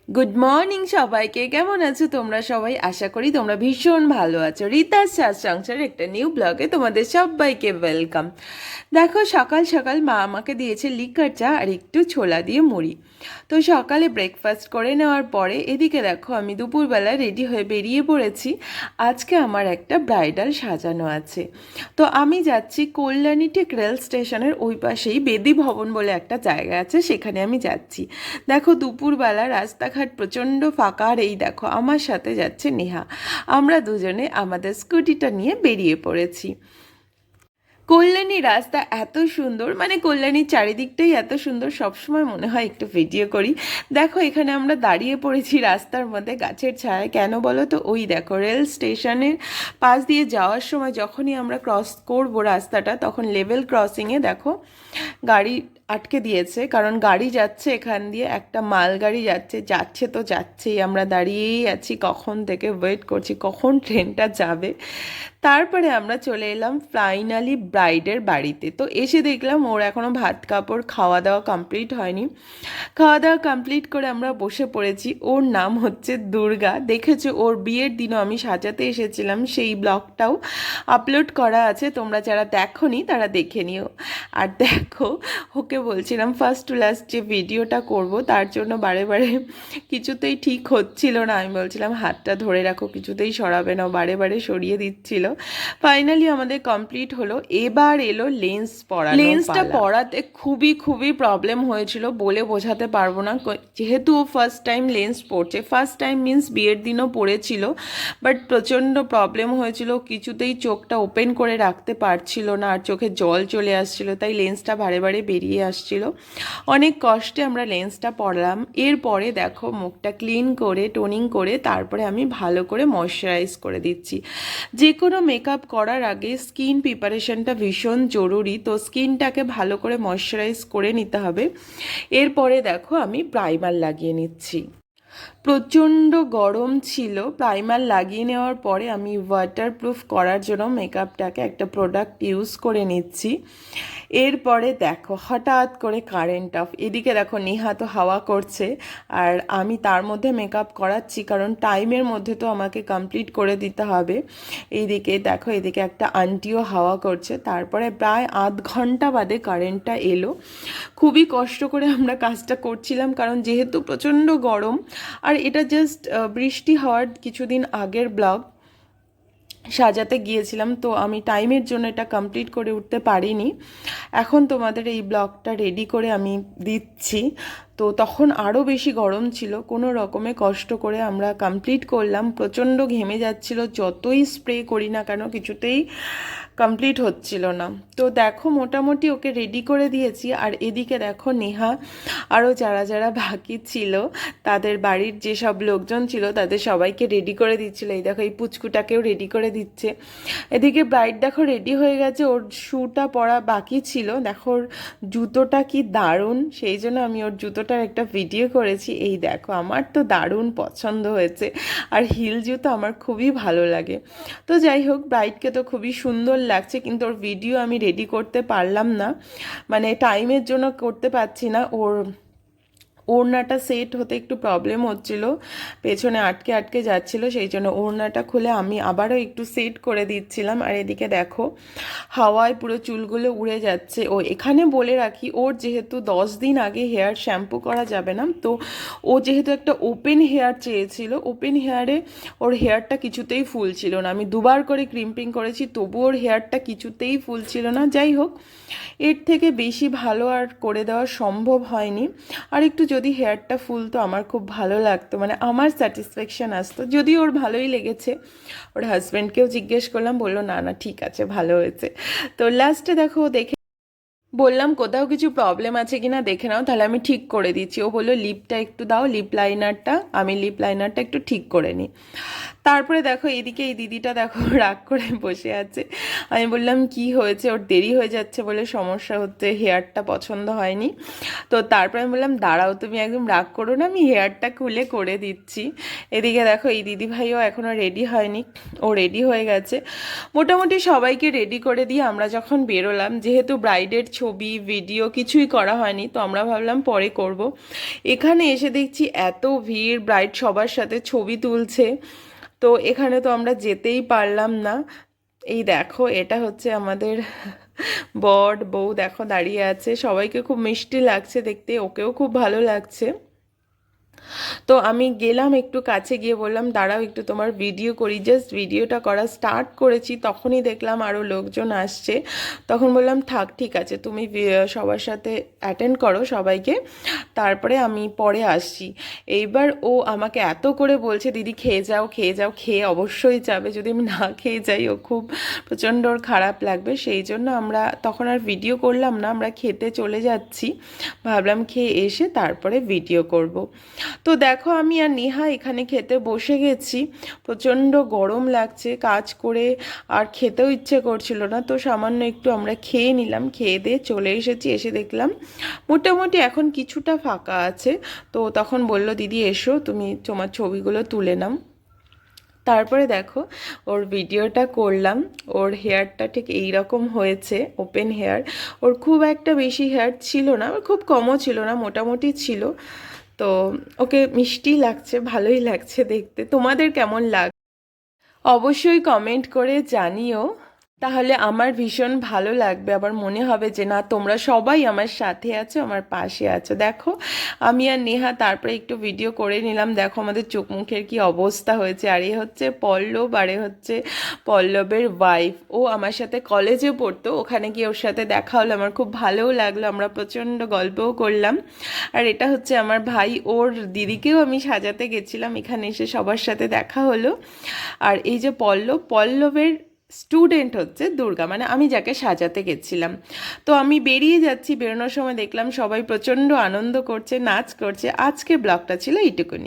Good morning সবাইকে। কেমন আছো তোমরা সবাই? আশা করি তোমরা ভীষণ ভালো আছো। রীতার সাজ সংসারের একটা নিউ ব্লগে তোমাদের সবাইকে ওয়েলকাম। দেখো, সকাল সকাল মা আমাকে দিয়েছে লিকার চা আর একটু ছোলা দিয়ে মুড়ি। তো সকালে ব্রেকফাস্ট করে নেওয়ার পরে এদিকে দেখো আমি দুপুরবেলা রেডি হয়ে বেরিয়ে পড়েছি। আজকে আমার একটা ব্রাইডাল সাজানো আছে। তো আমি যাচ্ছি কল্যাণী ঠিক রেল স্টেশনের ওই পাশেই বেদি ভবন বলে একটা জায়গা আছে, সেখানে আমি যাচ্ছি। দেখো দুপুরবেলা রাস্তাঘাট প্রচণ্ড ফাঁকা, আর এই দেখো আমার সাথে যাচ্ছে নেহা। আমরা দুজনে আমাদের স্কুটিটা নিয়ে বেরিয়ে পড়েছি। কল্যাণী রাস্তা এত সুন্দর, মানে কল্যাণীর চারিদিকটাই এত সুন্দর, সবসময় মনে হয় একটু ভিডিও করি। দেখো এখানে আমরা দাঁড়িয়ে পড়েছি রাস্তার মধ্যে গাছের ছায়ায়। কেন বলো তো? ওই দেখো রেল স্টেশনের পাশ দিয়ে যাওয়ার সময় যখনই আমরা ক্রস করবো রাস্তাটা, তখন লেভেল ক্রসিংয়ে দেখো গাড়ি আটকে দিয়েছে, কারণ গাড়ি যাচ্ছে এখান দিয়ে, একটা মালগাড়ি যাচ্ছে, যাচ্ছে তো যাচ্ছেই। আমরা দাঁড়িয়েই আছি, কখন থেকে ওয়েট করছি কখন ট্রেনটা যাবে। তারপরে আমরা চলে এলাম ফাইনালি ব্রাইডের বাড়িতে। তো এসে দেখলাম ওর এখনও ভাত কাপড় খাওয়া দাওয়া কমপ্লিট হয়নি। খাওয়া দাওয়া কমপ্লিট করে আমরা বসে পড়েছি। ওর নাম হচ্ছে দুর্গা। দেখেছো, ওর বিয়ের দিনও আমি সাজাতে এসেছিলাম, সেই ব্লগটাও আপলোড করা আছে, তোমরা যারা দেখোনি তারা দেখে নিও। আর দেখো, ওকে বলছিলাম ফার্স্ট টু লাস্ট যে ভিডিওটা করব, তার জন্য বারে বারে কিছুতেই ঠিক হচ্ছিল না। আমি বলছিলাম হাতটা ধরে রাখো, কিছুতেই সরাবে না, বারে বারে সরিয়ে দিচ্ছিল। ফাইনালি আমাদের কমপ্লিট হলো। এবার এলো লেন্স পরানো। লেন্সটা পরাতে খুবই খুবই প্রবলেম হয়েছিল, বলে বোঝাতে পারবো না। যেহেতু ও ফার্স্ট টাইম লেন্স পরছে, ফার্স্ট টাইম মিন্স বিয়ের দিনও পরেছিল, বাট প্রচণ্ড প্রবলেম হয়েছিল, কিছুতেই চোখটা ওপেন করে রাখতে পারছিল না, আর চোখে জল চলে আসছিল, তাই লেন্সটা বারে বারে বেরিয়ে আসছিল। অনেক কষ্টে আমরা লেন্সটা পরলাম। এরপরে দেখো মুখটা ক্লিন করে টোনিং করে তারপরে আমি ভালো করে ময়শ্চারাইজ করে দিচ্ছি। যে কোনো মেকআপ করার আগে স্কিন প্রিপারেশনটা ভীষণ জরুরি, তো স্কিনটাকে ভালো করে ময়শ্চারাইজ করে নিতে হবে। এরপরে দেখো আমি প্রাইমার লাগিয়ে নিচ্ছি। প্রচণ্ড গরম ছিল। প্রাইমার লাগিয়ে নেওয়ার পরে আমি ওয়াটারপ্রুফ করার জন্য মেকআপটাকে একটা প্রোডাক্ট ইউজ করে নিচ্ছি। এরপরে দেখো হঠাৎ করে কারেন্ট অফ। এদিকে দেখো নেহা তো হাওয়া করছে, আর আমি তার মধ্যে মেকআপ করাচ্ছি, কারণ টাইমের মধ্যে তো আমাকে কমপ্লিট করে দিতে হবে। এইদিকে দেখো এদিকে একটা আন্টিও হাওয়া করছে। তারপরে প্রায় আধ ঘন্টা বাদে কারেন্টটা এলো। খুবই কষ্ট করে আমরা কাজটা করছিলাম, কারণ যেহেতু প্রচণ্ড গরম। আর এটা জাস্ট বৃষ্টি হওয়ার কিছুদিন আগের ব্লগ, সাজাতে গিয়েছিলাম, তো আমি টাইমের জন্য এটা কমপ্লিট করে উঠতে পারিনি। এখন তোমাদের এই ব্লগটা রেডি করে আমি দিচ্ছি। তো তখন আরও বেশি গরম ছিল, কোনো রকমে কষ্ট করে আমরা কমপ্লিট করলাম। প্রচণ্ড ঘেমে যাচ্ছিল, যতই স্প্রে করি না কেন কিছুতেই কমপ্লিট হচ্ছিল না। তো দেখো মোটামুটি ওকে রেডি করে দিয়েছি। আর এদিকে দেখো নেহা আরও যারা যারা বাকি ছিল, তাদের বাড়ির যেসব লোকজন ছিল তাদের সবাইকে রেডি করে দিচ্ছিল। এই দেখো এই পুচকুটাকেও রেডি করে দিচ্ছে। এদিকে ব্রাইড দেখো রেডি হয়ে গেছে, ওর শ্যুটা পরা বাকি ছিল। দেখো ওর জুতোটা কি দারুণ, সেই জন্য আমি ওর জুতোটার একটা ভিডিও করেছি। এই দেখো আমার তো দারুণ পছন্দ হয়েছে, আর হিল জুতো আমার খুবই ভালো লাগে। তো যাই হোক, ব্রাইডকে তো খুবই সুন্দর লাগছে, কিন্তু ওর ভিডিও আমি রেডি করতে পারলাম না, মানে টাইমের জন্য করতে পারছি না। ওড়নাটা সেট হতে একটু প্রবলেম হচ্ছিল, পেছনে আটকে আটকে যাচ্ছিলো, সেই জন্য ওড়নাটা খুলে আমি আবারও একটু সেট করে দিচ্ছিলাম। আর এদিকে দেখো হাওয়ায় পুরো চুলগুলো উড়ে যাচ্ছে। ও এখানে বলে রাখি, ওর যেহেতু 10 দিন আগে হেয়ার শ্যাম্পু করা যাবে না, তো ও যেহেতু একটা ওপেন হেয়ার চেয়েছিল, ওপেন হেয়ারে ওর হেয়ারটা কিছুতেই ফুল ছিল না। আমি দুবার করে ক্রিম্পিং করেছি, তবু ওর হেয়ারটা কিছুতেই ফুল ছিল না। যাই হোক, এর থেকে বেশি ভালো আর করে দেওয়া সম্ভব হয়নি। আর একটু যদি হেয়ারটা ফুলতো আমার খুব ভালো লাগতো, মানে আমার স্যাটিসফ্যাকশান আসতো। যদি ওর ভালোই লেগেছে, ওর হাজব্যান্ডকেও জিজ্ঞেস করলাম, বললো না না ঠিক আছে ভালো হয়েছে। তো লাস্টে দেখো দেখে বললাম কোথাও কিছু প্রবলেম আছে কিনা দেখে নাও, তাহলে আমি ঠিক করে দিচ্ছি। ও বললো লিপটা একটু দাও, লিপ লাইনারটা। আমি লিপ লাইনারটা একটু ঠিক করে নিই। তারপরে দেখো এদিকে এই দিদিটা দেখো রাগ করে বসে আছে। আমি বললাম কি হয়েছে? ওর দেরি হয়ে যাচ্ছে বলে সমস্যা হচ্ছে, হেয়ারটা পছন্দ হয়নি। তো তারপরে আমি বললাম দাঁড়াও, তুমি একদম রাগ করো না, আমি হেয়ারটা খুলে করে দিচ্ছি। এদিকে দেখো এই দিদিভাইও এখনও রেডি হয়নি, ও রেডি হয়ে গেছে। মোটামুটি সবাইকে রেডি করে দিয়ে আমরা যখন বেরোলাম, যেহেতু ব্রাইডের ছবি ভিডিও কিছুই করা হয়নি, তো আমরা ভাবলাম পরে করব। এখানে এসে দেখছি এত ভিড়, ব্রাইড সবার সাথে ছবি তুলছে, তো এখানে তো আমরা যেতেই পারলাম না। এই দেখো এটা হচ্ছে আমাদের বর বউ, দেখো দাঁড়িয়ে আছে, সবাইকে খুব মিষ্টি লাগছে দেখতে, ওকেও খুব ভালো লাগছে। তো আমি গেলাম একটু কাছে, গিয়ে বললাম দাঁড়াও একটু তোমার ভিডিও করি। জাস্ট ভিডিওটা করা স্টার্ট করেছি তখনই দেখলাম আরও লোকজন আসছে। তখন বললাম থাক ঠিক আছে, তুমি সবার সাথে অ্যাটেন্ড করো সবাইকে, তারপরে আমি পরে আসছি। এইবার ও আমাকে এত করে বলছে দিদি খেয়ে যাও খেয়ে যাও, খেয়ে অবশ্যই যাবে, যদি আমি না খেয়ে যাই ও খুব প্রচণ্ড ওর খারাপ লাগবে। সেই জন্য আমরা তখন আর ভিডিও করলাম না, আমরা খেতে চলে যাচ্ছি, ভাবলাম খেয়ে এসে তারপরে ভিডিও করব। তো দেখো আমি আর নেহা এখানে খেতে বসে গেছি, প্রচণ্ড গরম লাগছে, কাজ করে আর খেতেও ইচ্ছে করছিল না, তো সামান্য একটু আমরা খেয়ে নিলাম, খেয়ে দিয়ে চলে এসেছি। এসে দেখলাম মোটামুটি এখন কিছুটা ফাঁকা আছে, তো তখন বলল দিদি এসো তুমি তোমার ছবিগুলো তুলে নাও। তারপরে দেখো ওর ভিডিওটা করলাম, ওর হেয়ারটা ঠিক এই রকম হয়েছে, ওপেন হেয়ার, ওর খুব একটা বেশি হেয়ার ছিল না, ওর খুব কমও ছিল না, মোটামুটি ছিল। তো ওকে মিষ্টি লাগছে, ভালোই লাগছে দেখতে। তোমাদের কেমন লাগ অবশ্যই কমেন্ট করে জানিও, তাহলে আমার ভীষণ ভালো লাগবে, আবার মনে হবে যে না তোমরা সবাই আমার সাথে আছো, আমার পাশে আছো। দেখো আমি আর নেহা তারপরে একটু ভিডিও করে নিলাম, দেখো আমাদের চোখ মুখের কি অবস্থা হয়েছে। আর এ হচ্ছে পল্লব, আর এ হচ্ছে পল্লবের ওয়াইফ, ও আমার সাথে কলেজে পড়তো, ওখানে গিয়ে ওর সাথে দেখা হলো, আমার খুব ভালোও লাগলো, আমরা প্রচণ্ড গল্পও করলাম। আর এটা হচ্ছে আমার ভাই, ওর দিদিকেও আমি সাজাতে গেছিলাম, এখানে এসে সবার সাথে দেখা হলো। আর এই যে পল্লবের স্টুডেন্ট হচ্ছে দুর্গা, মানে আমি যাকে সাজাতে গেছিলাম। তো আমি বেরিয়ে যাচ্ছি, বেরোনোর সময় দেখলাম সবাই প্রচণ্ড আনন্দ করছে, নাচ করছে। আজকের ব্লগটা ছিল এইটুকুনি।